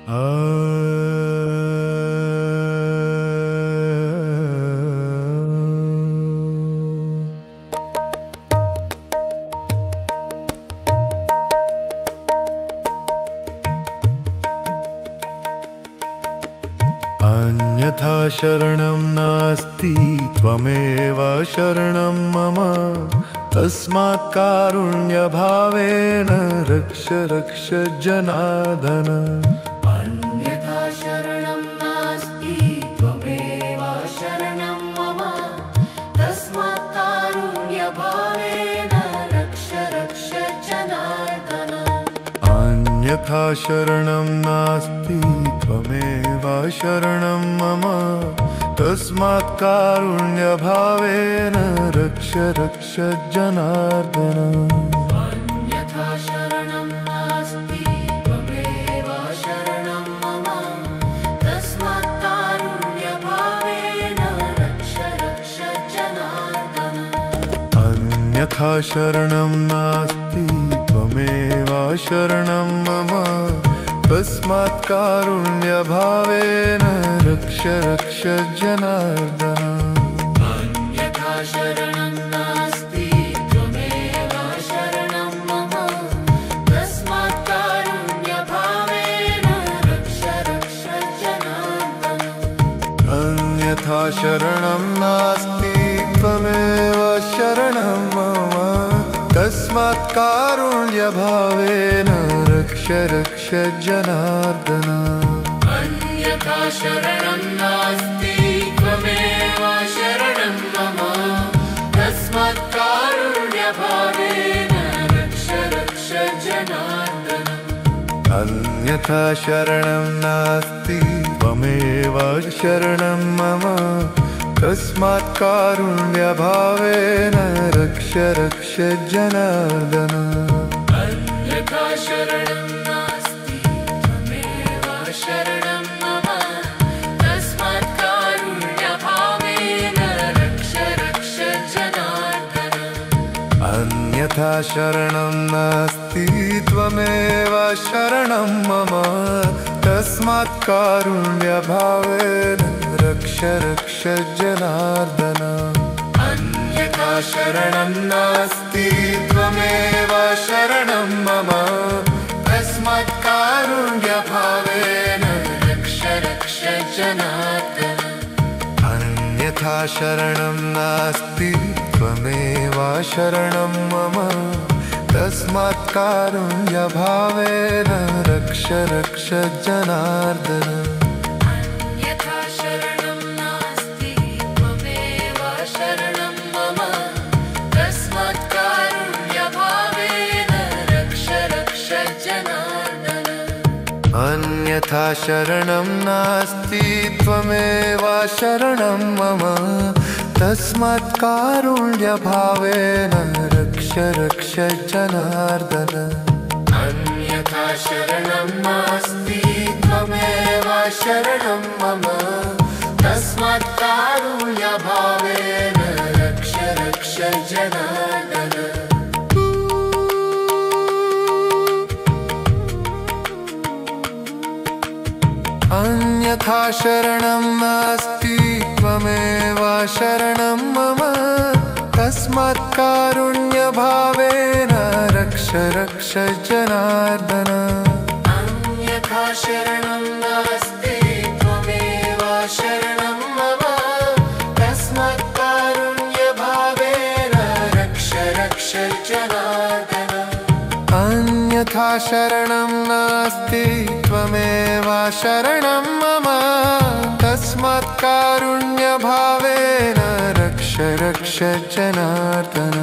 अन्यथा शरणं नास्ति त्वमेव शरणं मम तस्मात् कारुण्यभावेन रक्ष रक्ष जनार्दन। अन्यथा शरणं नास्ति त्वमेव शरणं मम तस्मात् कारुण्यभावेन रक्ष रक्ष जनार्दन। अन्यथा शरणं नास्ति त्वमेव शरणं मम तस्मात् कारुण्यभावेन रक्ष रक्ष जनार्दन। अन्यथा शरणं नास्ति त्वमेव शरणं मम तस्मात् कारुण्यभावेन रक्ष रक्ष जनार्दन। अन्यथा शरणं नास्ति त्वमेव शरणं मम तस्मात् कारुण्यभावेन रक्ष रक्ष जनार्दन। अन्यथा शरणं नास्ति त्वमेव शरणं मम तस्मात् कारुण्यभावेन रक्ष रक्ष जनार्दन। अन्यथा शरणं नास्ति त्वमेव शरणं मम तस्मात् कारुण्यभावेन रक्ष रक्ष जनार्दन। अन्यथा शरणं नास्ति त्वमेव शरणं मम तस्मात् कारुण्यभावेन रक्ष रक्ष जनार्दन। अन्यथा शरणं नास्ति त्वमेव शरणं मम तस्मात् कारुण्यभावेन रक्ष रक्ष जनार्दन। अन्यथा शरणं नास्ति त्वमेव शरणं मम तस्मात् कारुण्यभावेन रक्ष रक्ष जनार्दन। अन्यथा शरणं नास्ति त्वमेव शरणं मम तस्मात् कारुण्यभावेन रक्ष रक्ष जनार्दन। अन्यथा शरणं नास्ति त्वमेव शरणं मम तस्मात् कारुण्यभावेन रक्ष रक्ष जनार्दन। अन्यथा शरणं नास्ति त्वमेव शरणं मम तस्मात् कारुण्यभावेन रक्ष रक्ष जनार्दन। अन्यथा शरणं नास्ति त्वमेव शरणं मम तस्मात् कारुण्यभावेन रक्ष रक्ष जनार्दन। अन्यथा शरणं नास्ति त्वमेव शरणं मम तस्मात् कारुण्यभावेन रक्ष रक्ष जनार्दन। अन्यथा शरणं नास्ति त्वमेव शरणं मम तस्मात् कारुण्यभावेन रक्ष रक्ष जनार्दन। अन्यथा शरणं नास्ति त्वमेव शरणं मम तस्मात् कारुण्यभावेन रक्ष रक्ष जनार्दन। अन्यथा शरणं नास्ति त्वमेव शरणं मम तस्मात् कारुण्यभावेन रक्ष रक्ष जनार्दन। अन्यथा शरणं नास्ति त्वमेव शरणं मम तस्मात् कारुण्यभावेन रक्ष रक्ष जनार्दन।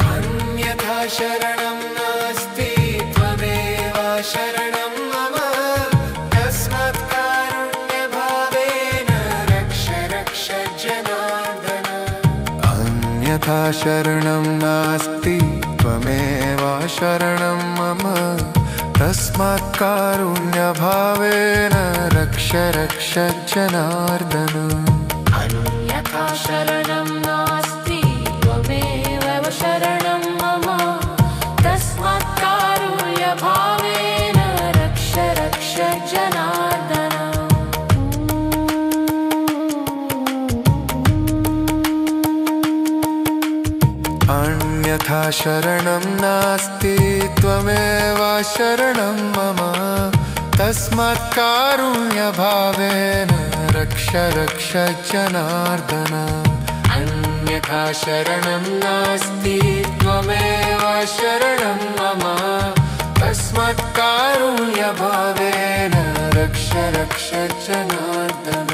अन्यथा शरणं नास्ति त्वमेव शरणं मम तस्मात् कारुण्यभावेन रक्ष रक्ष जनार्दन। अन्यथा शरणं नास्ति त्वमेव शरणं मम तस्मात् कारुण्यभावेन रक्ष रक्ष जनार्दन। अन्यथा शरणं नास्ति त्वमेव शरणं मम तस्मात् कारुण्यभावेन रक्ष रक्ष जनार्दन। अन्यथा शरणं नास्ति त्वमेव शरणं मम तस्मात् कारुण्यभावेन रक्ष रक्ष जनार्दन अन्यथा शरणं नास्ति त्वमेव शरणं मम तस्मात् कारुण्यभावेन रक्ष रक्ष जनार्दन।